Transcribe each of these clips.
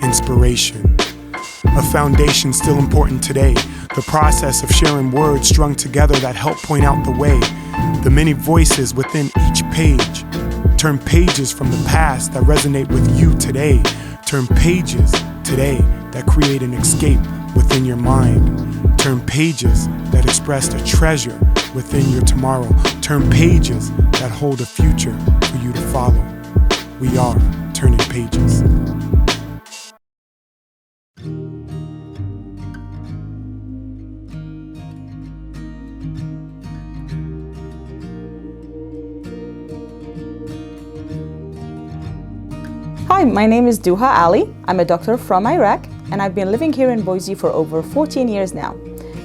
inspiration. A foundation still important today, the process of sharing words strung together that help point out the way, the many voices within each page. Turn pages from the past that resonate with you today. Turn pages today that create an escape within your mind. Turn pages that express the treasure within your tomorrow. Turn pages that hold a future for you to follow. We are turning pages. Hi, my name is Dhuha Ali. I'm a doctor from Iraq, and I've been living here in Boise for over 14 years now.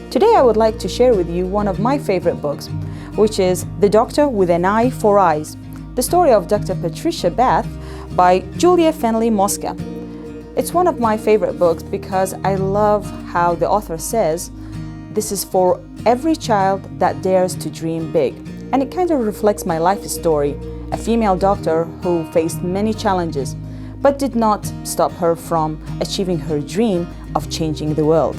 Today I would like to share with you one of my favorite books, which is The Doctor with an Eye for Eyes, the story of Dr. Patricia Bath by Julia Fenley Mosca. It's one of my favorite books because I love how the author says, this is for every child that dares to dream big. And it kind of reflects my life story, a female doctor who faced many challenges, but did not stop her from achieving her dream of changing the world.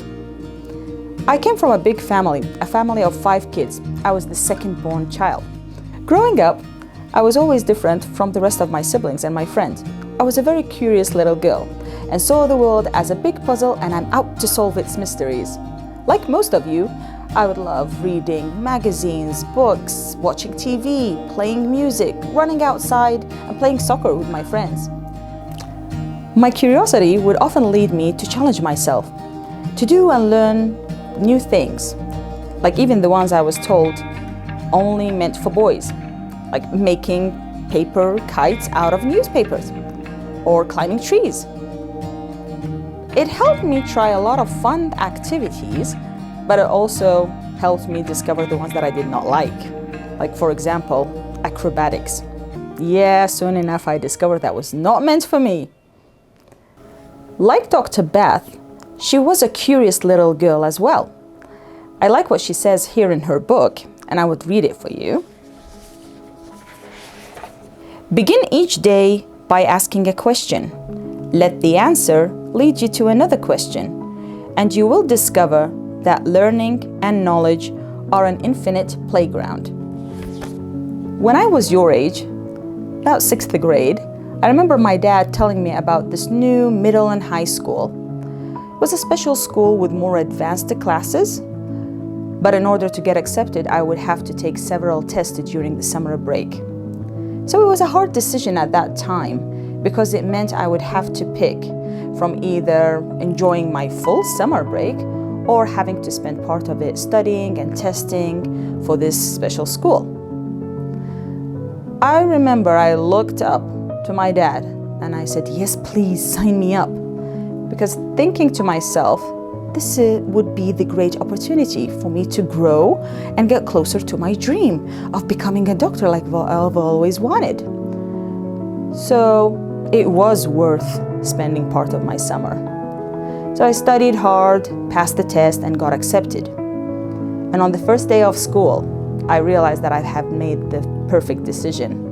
I came from a big family, a family of 5 kids. I was the second born child. Growing up, I was always different from the rest of my siblings and my friends. I was a very curious little girl and saw the world as a big puzzle, and I'm out to solve its mysteries. Like most of you, I would love reading magazines, books, watching TV, playing music, running outside, and playing soccer with my friends. My curiosity would often lead me to challenge myself, to do and learn new things, like even the ones I was told only meant for boys, like making paper kites out of newspapers or climbing trees. It helped me try a lot of fun activities, but it also helped me discover the ones that I did not like for example, acrobatics. Yeah, soon enough I discovered that was not meant for me. Like Dr. Bath, she was a curious little girl as well. I like what she says here in her book, and I would read it for you. Begin each day by asking a question. Let the answer lead you to another question, and you will discover that learning and knowledge are an infinite playground. When I was your age, about 6th grade, I remember my dad telling me about this new middle and high school. It was a special school with more advanced classes, but in order to get accepted, I would have to take several tests during the summer break. So it was a hard decision at that time because it meant I would have to pick from either enjoying my full summer break or having to spend part of it studying and testing for this special school. I remember I looked up to my dad and I said, yes, please sign me up. Because thinking to myself, this would be the great opportunity for me to grow and get closer to my dream of becoming a doctor like I've always wanted. So it was worth spending part of my summer. So I studied hard, passed the test, and got accepted. And on the first day of school, I realized that I had made the perfect decision.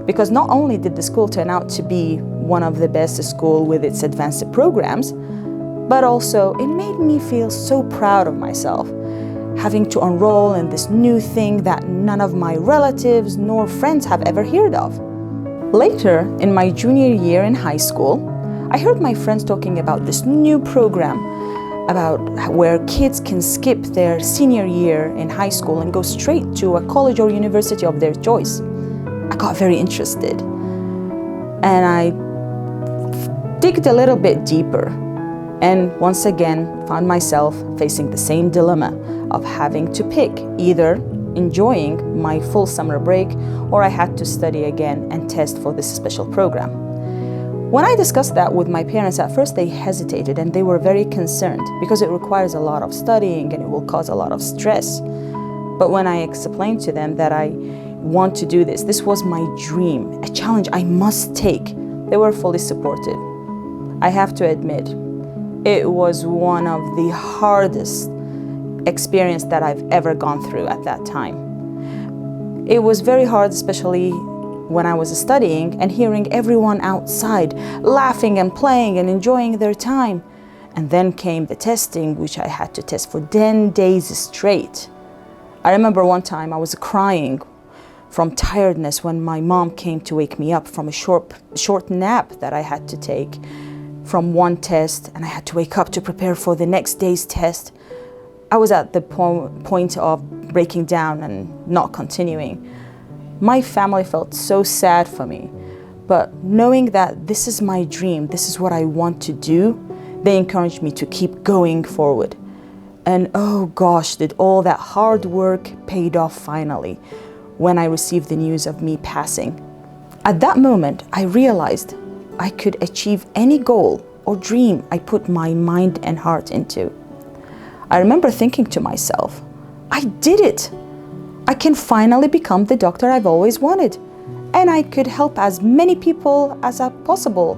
Because not only did the school turn out to be one of the best schools with its advanced programs, but also it made me feel so proud of myself, having to enroll in this new thing that none of my relatives nor friends have ever heard of. Later, in my junior year in high school, I heard my friends talking about this new program about where kids can skip their senior year in high school and go straight to a college or university of their choice. I got very interested, and I digged a little bit deeper, and once again found myself facing the same dilemma of having to pick either enjoying my full summer break or I had to study again and test for this special program. When I discussed that with my parents, at first they hesitated and they were very concerned because it requires a lot of studying and it will cause a lot of stress. But when I explained to them that I want to do this, this was my dream, a challenge I must take, they were fully supportive. I have to admit, it was one of the hardest experience that I've ever gone through at that time. It was very hard, especially when I was studying and hearing everyone outside laughing and playing and enjoying their time. And then came the testing, which I had to test for 10 days straight. I remember one time I was crying from tiredness when my mom came to wake me up from a short nap that I had to take from one test, and I had to wake up to prepare for the next day's test. I was at the point of breaking down and not continuing. My family felt so sad for me, but knowing that this is my dream, this is what I want to do, they encouraged me to keep going forward. And oh gosh, did all that hard work paid off finally when I received the news of me passing. At that moment, I realized I could achieve any goal or dream I put my mind and heart into. I remember thinking to myself, I did it! I can finally become the doctor I've always wanted, and I could help as many people as possible.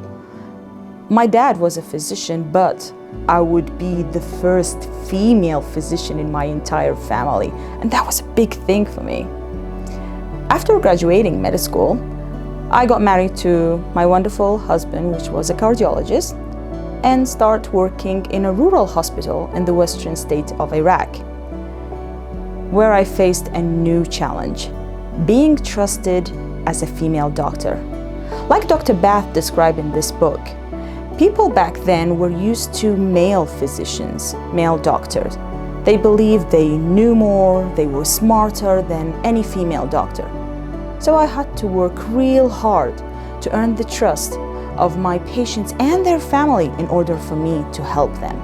My dad was a physician, but I would be the first female physician in my entire family, and that was a big thing for me. After graduating med school, I got married to my wonderful husband, which was a cardiologist, and started working in a rural hospital in the western state of Iraq, where I faced a new challenge, being trusted as a female doctor. Like Dr. Bath described in this book, people back then were used to male physicians, male doctors. They believed they knew more, they were smarter than any female doctor. So I had to work real hard to earn the trust of my patients and their family in order for me to help them.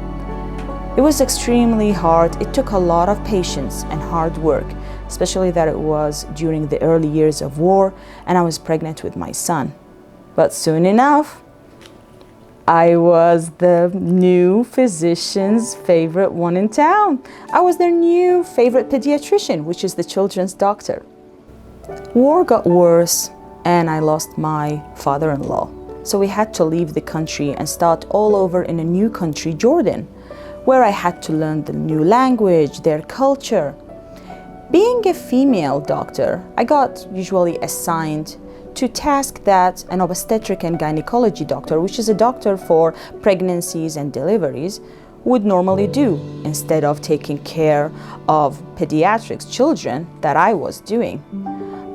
It was extremely hard. It took a lot of patience and hard work, especially that it was during the early years of war and I was pregnant with my son. But soon enough, I was the new physician's favorite one in town. I was their new favorite pediatrician, which is the children's doctor. War got worse and I lost my father-in-law. So we had to leave the country and start all over in a new country, Jordan, where I had to learn the new language, their culture. Being a female doctor, I got usually assigned to tasks that an obstetric and gynecology doctor, which is a doctor for pregnancies and deliveries, would normally do instead of taking care of pediatrics, children, that I was doing.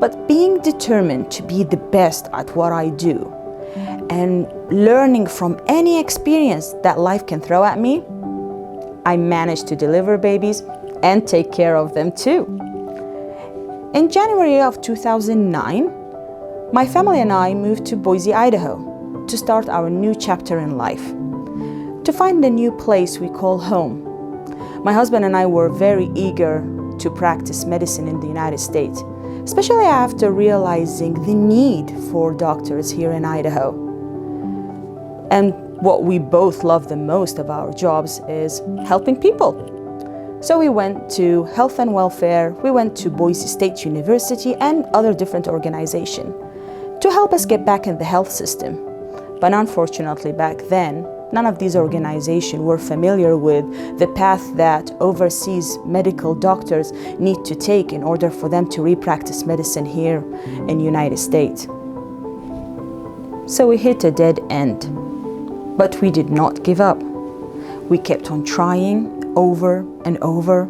But being determined to be the best at what I do and learning from any experience that life can throw at me, I managed to deliver babies and take care of them too. In January of 2009, my family and I moved to Boise, Idaho to start our new chapter in life, to find a new place we call home. My husband and I were very eager to practice medicine in the United States, especially after realizing the need for doctors here in Idaho. And what we both love the most of our jobs is helping people. So we went to health and welfare, we went to Boise State University and other different organizations to help us get back in the health system. But unfortunately back then, none of these organizations were familiar with the path that overseas medical doctors need to take in order for them to re-practice medicine here in the United States. So we hit a dead end, but we did not give up. We kept on trying over and over,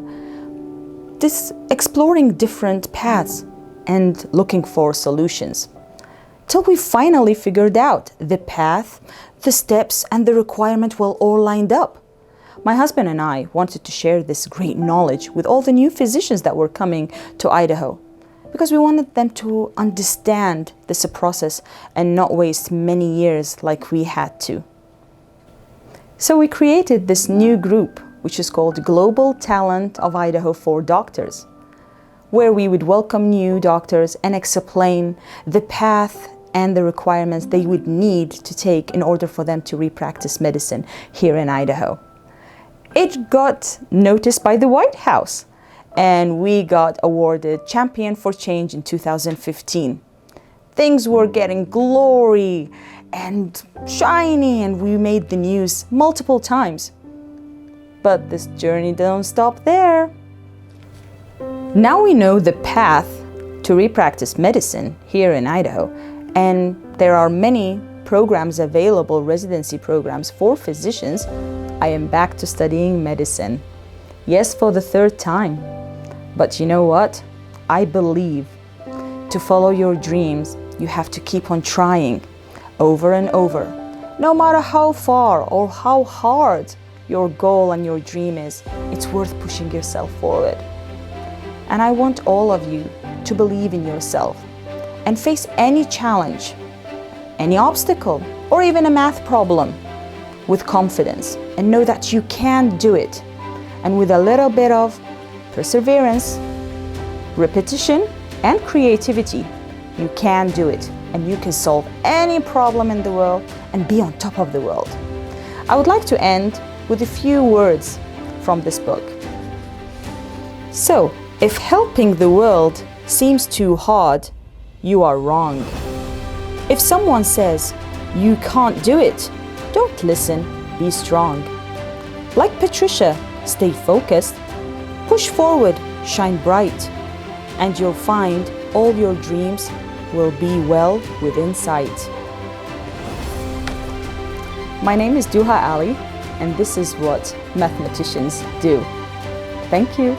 exploring different paths and looking for solutions, till we finally figured out the path, the steps, and the requirement were all lined up. My husband and I wanted to share this great knowledge with all the new physicians that were coming to Idaho, because we wanted them to understand this process and not waste many years like we had to. So we created this new group, which is called Global Talent of Idaho for Doctors, where we would welcome new doctors and explain the path and the requirements they would need to take in order for them to re-practice medicine here in Idaho. It got noticed by the White House, and we got awarded Champion for Change in 2015. Things were getting glory and shiny, and we made the news multiple times. But this journey don't stop there. Now we know the path to repractice medicine here in Idaho, and there are many programs available, residency programs for physicians, I am back to studying medicine. Yes, for the third time. But you know what? I believe to follow your dreams, you have to keep on trying over and over. No matter how far or how hard your goal and your dream is, it's worth pushing yourself forward. And I want all of you to believe in yourself and face any challenge, any obstacle, or even a math problem with confidence, and know that you can do it. And with a little bit of perseverance, repetition, and creativity, you can do it, and you can solve any problem in the world and be on top of the world. I would like to end with a few words from this book. So, if helping the world seems too hard, you are wrong. If someone says, you can't do it, don't listen, be strong. Like Patricia, stay focused, push forward, shine bright, and you'll find all your dreams will be well within sight. My name is Dhuha Ali, and this is what mathematicians do. Thank you.